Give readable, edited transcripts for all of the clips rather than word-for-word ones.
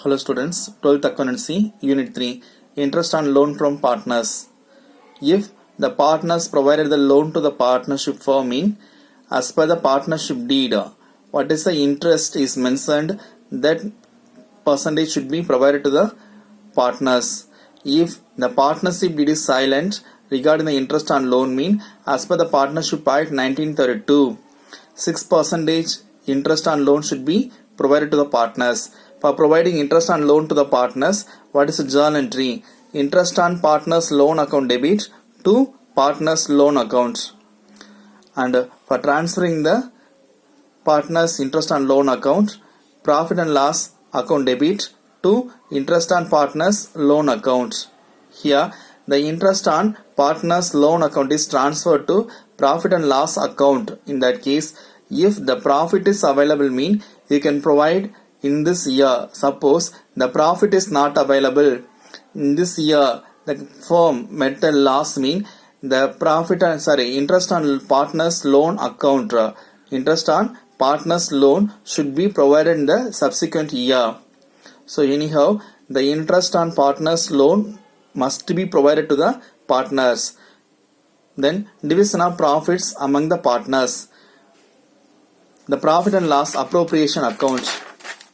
Hello students, 12th Accountancy, Unit 3, Interest on Loan from Partners. If the partners provided the loan to the partnership firm in, as per the partnership deed, what is the interest is mentioned, that percentage should be provided to the partners. If the partnership deed is silent regarding the interest on loan mean, as per the Partnership Act 1932, 6% interest on loan should be provided to the partners. For providing interest on loan to the partners, what is the journal entry? Interest on partners loan account debit to partners loan account. And for transferring the partners interest on loan account, profit and loss account debit to interest on partners loan account. Here, the interest on partners loan account is transferred to profit and loss account. In that case, if the profit is available mean, you can provide in this year. Suppose the profit is not available in this year, the firm met a loss mean, the profit and interest on partners loan account, interest on partners loan should be provided in the subsequent year. So anyhow, the interest on partners loan must be provided to the partners. Then division of profits among the partners. The profit and loss appropriation account.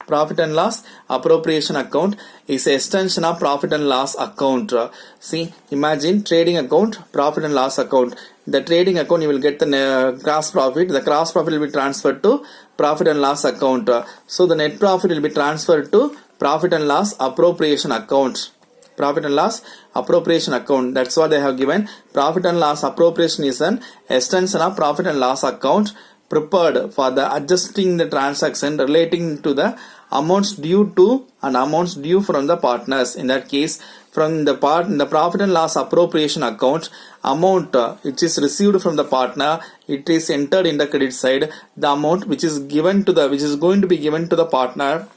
Profit and loss appropriation account is an extension of profit and loss account. See, imagine trading account, profit and loss account. The trading account, you will get the gross profit. The gross profit will be transferred to profit and loss account. So the net profit will be transferred to profit and loss appropriation account. Profit and loss appropriation account. That's what they have given. Profit and loss appropriation is an extension of profit and loss account prepared for the adjusting the transaction relating to the amounts due to and amounts due from the partners. In that case, from the profit and loss appropriation account, amount which is received from the partner, it is entered in the credit side. The amount which is going to be given to the partner,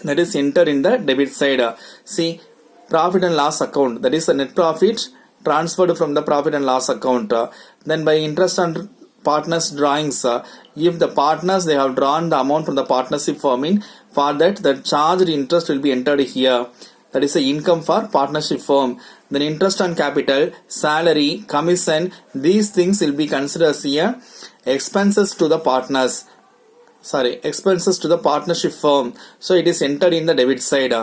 that is entered in the debit side. See, profit and loss account, that is the net profit transferred from the profit and loss account. Then by interest on partners drawings, if the partners they have drawn the amount from the partnership firm in, for that the charged interest will be entered here. That is the income for partnership firm. Then interest on capital, salary, commission, these things will be considered as here expenses to the partners. Expenses to the partnership firm. So it is entered in the debit side.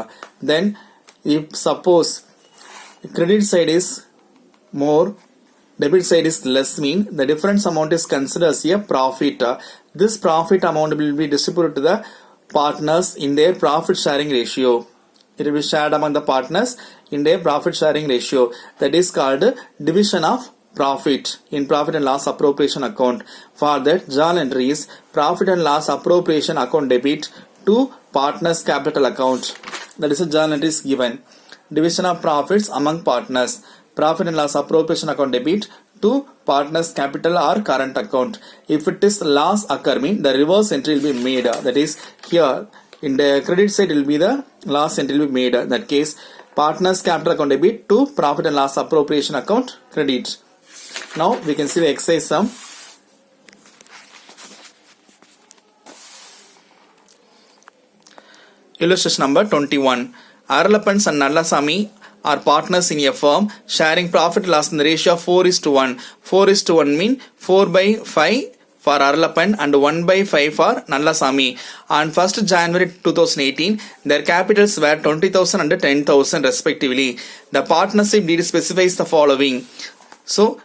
Then if suppose credit side is more, debit side is less mean, the difference amount is considered as a profit. This profit amount will be distributed to the partners in their profit sharing ratio. It will be shared among the partners in their profit sharing ratio. That is called division of profit in profit and loss appropriation account. For that, journal entry is profit and loss appropriation account debit to partners capital account. That is a journal entry is given. Division of profits among partners. Profit and loss appropriation account debit to partners capital or current account. If it is loss occur mean, the reverse entry will be made. That is here in the credit side will be the loss entry will be made. In that case, partners capital account debit to profit and loss appropriation account credit. Now we can see the exercise sum. Illustration number 21. Aralappans and Nallasamy are partners in a firm sharing profit loss in the ratio of 4:1. 4:1 mean 4 by 5 for Aralappan and 1 by 5 for Nallasamy. On 1st January 2018, their capitals were 20,000 and 10,000 respectively. The partnership deed specifies the following. So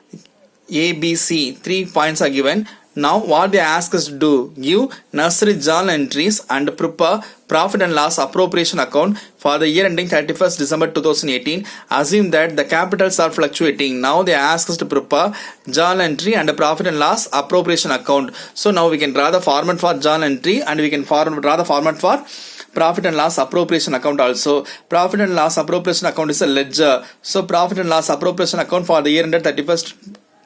A, B, C, 3 points are given. Now what they ask us to do, give necessary journal entries and prepare profit and loss appropriation account for the year ending 31st December 2018. Assume that the capitals are fluctuating. Now they ask us to prepare journal entry and profit and loss appropriation account. So now we can draw the format for journal entry and we can draw the format for profit and loss appropriation account also. Profit and loss appropriation account is a ledger. So profit and loss appropriation account for the year ended 31st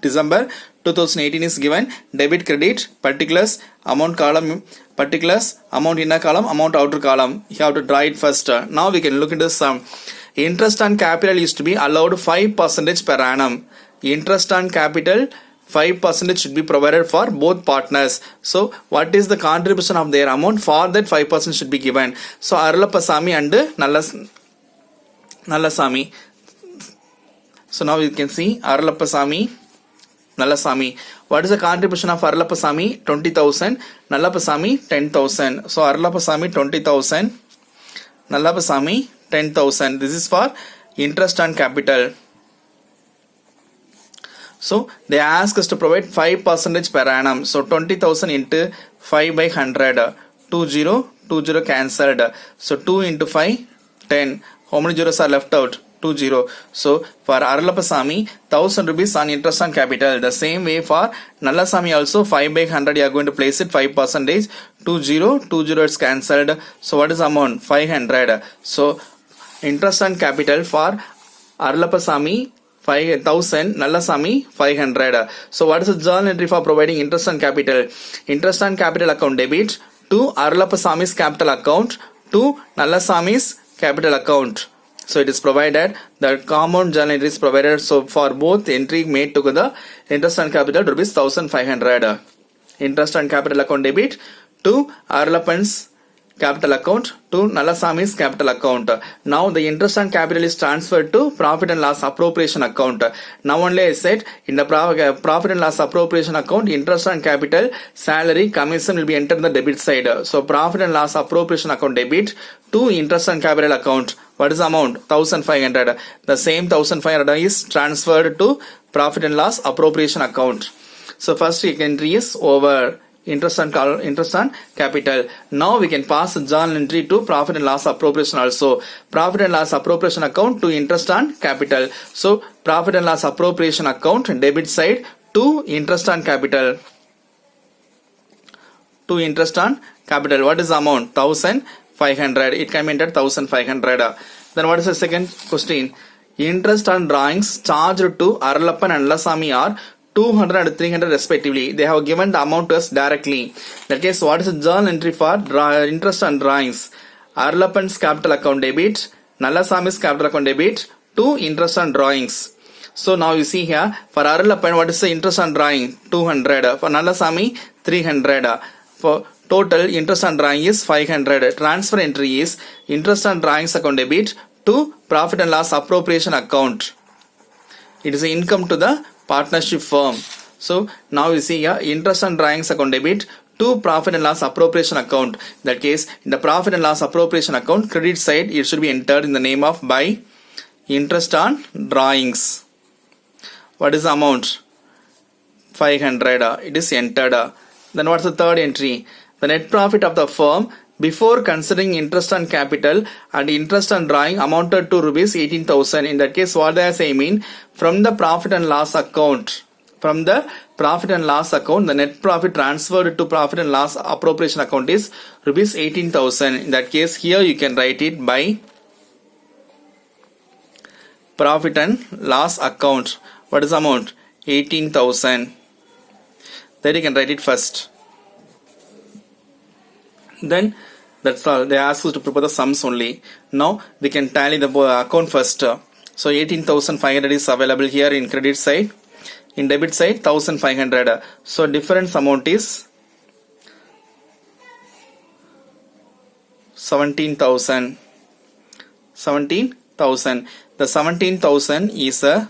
December 2018 is given. Debit, credit, particulars, amount column, particulars, amount inner column, amount outer column. You have to draw it first. Now we can look into the sum. Interest on capital is to be allowed 5% per annum. Interest on capital 5% should be provided for both partners. So what is the contribution of their amount? For that 5% should be given. So Arulapasamy and Nallasamy. So now you can see Arulapasamy, Nallasamy. What is the contribution of Arulapasamy? 20,000. Nallapasamy 10,000. So Arulapasamy 20,000. Nallapasamy 10,000. This is for interest on capital. So they ask us to provide 5% per annum. So 20,000 into 5 by 100. 20 cancelled. So 2 into 5, 10. How many zeros are left out? 20. So for Arulapasamy, 1,000 rupees on interest on capital. The same way for Nallasamy also, 5 by 100 you are going to place it 5%. 20 is cancelled. So what is the amount? 500. So interest on capital for Arulapasamy 5,000, Nallasamy 500. So what is the journal entry for providing interest on capital? Interest on capital account debit to Arulapasamy's capital account to Nallasamy's capital account. So it is provided, the common journal entry is provided. So for both entry made together, interest on capital rupees 1,500. Interest on capital account debit to Arulapan's capital account to Nallasamy's capital account. Now the interest on capital is transferred to profit and loss appropriation account. Now only I said in the profit and loss appropriation account, interest on capital, salary, commission will be entered in the debit side. So profit and loss appropriation account debit to interest on capital account. What is the amount? 1,500. The same 1,500 is transferred to profit and loss appropriation account. So first entry is over. Interest on capital. Now we can pass the journal entry to profit and loss appropriation also. Profit and loss appropriation account to interest on capital. So profit and loss appropriation account debit side to interest on capital. To interest on capital. What is the amount? 1,500. It can be entered 1,500. Then what is the second question? Interest on drawings charged to Arulapan and Nallasamy are 200 and 300 respectively. They have given the amount to us directly. That case, what is the journal entry for interest on drawings? Arulapan's capital account debit, Nallasamy's capital account debit to interest on drawings. So now you see here, for Arulapan, what is the interest on drawing? 200. For Nallasamy, 300. For total interest on drawing is 500. Transfer entry is interest on drawings account debit to profit and loss appropriation account. It is income to the partnership firm. So now you see here, interest on drawings account debit to profit and loss appropriation account. In that case, in the profit and loss appropriation account, credit side, it should be entered in the name of by interest on drawings. What is the amount? 500. It is entered. Then what's the third entry? The net profit of the firm before considering interest on capital and interest on drawing amounted to rupees 18,000. In that case, what they are saying mean, from the profit and loss account, the net profit transferred to profit and loss appropriation account is rupees 18,000. In that case, here you can write it by profit and loss account. What is the amount? 18,000. Then you can write it first. Then that's all. They ask us to prepare the sums only. Now we can tally the account first. So 18,500 is available here in credit side. In debit side, 1,500. So difference amount is 17,000. 17,000. The 17,000 is a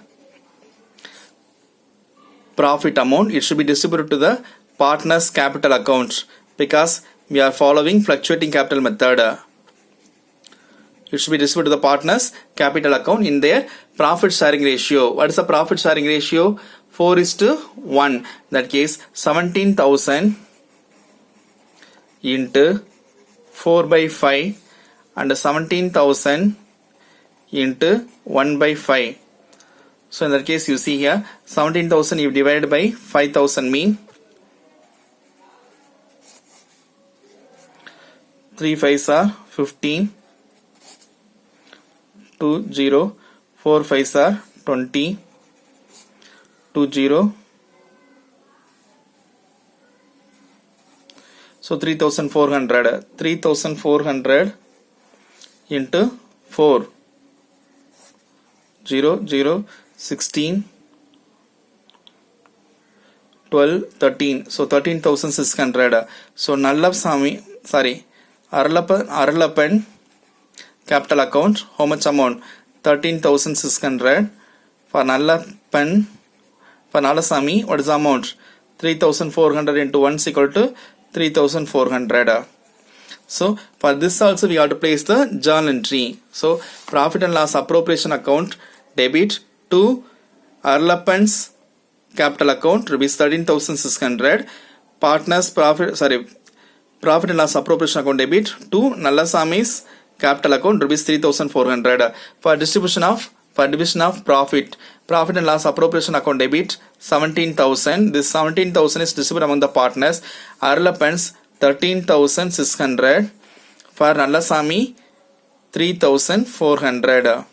profit amount. It should be distributed to the partner's capital account because we are following fluctuating capital method. It should be distributed to the partner's capital account in their profit sharing ratio. What is the profit sharing ratio? 4:1. That case, 17,000 into 4 by 5 and 17,000 into 1 by 5. So in that case, you see here, 17,000 you divided by 5,000 mean 3 5s are 15, 20, 4 5s are 20, 20. So 3,400 into 4, 0, 0, 16, 12, 13. So 13,600. So Aralapan capital account. How much amount? 13,600. For Nallapan, for Nalasami, what is the amount? 3,400 into 1 is equal to 3,400. So for this also we have to place the journal entry. So profit and loss appropriation account debit to Aralapan's capital account rupees 13,600. Partners profit and loss appropriation account debit to Nallasami's capital account rupees 3,400. For division of profit and loss appropriation account debit 17,000. This 17,000 is distributed among the partners. Aralapan's 13,600. For Nallasami 3,400.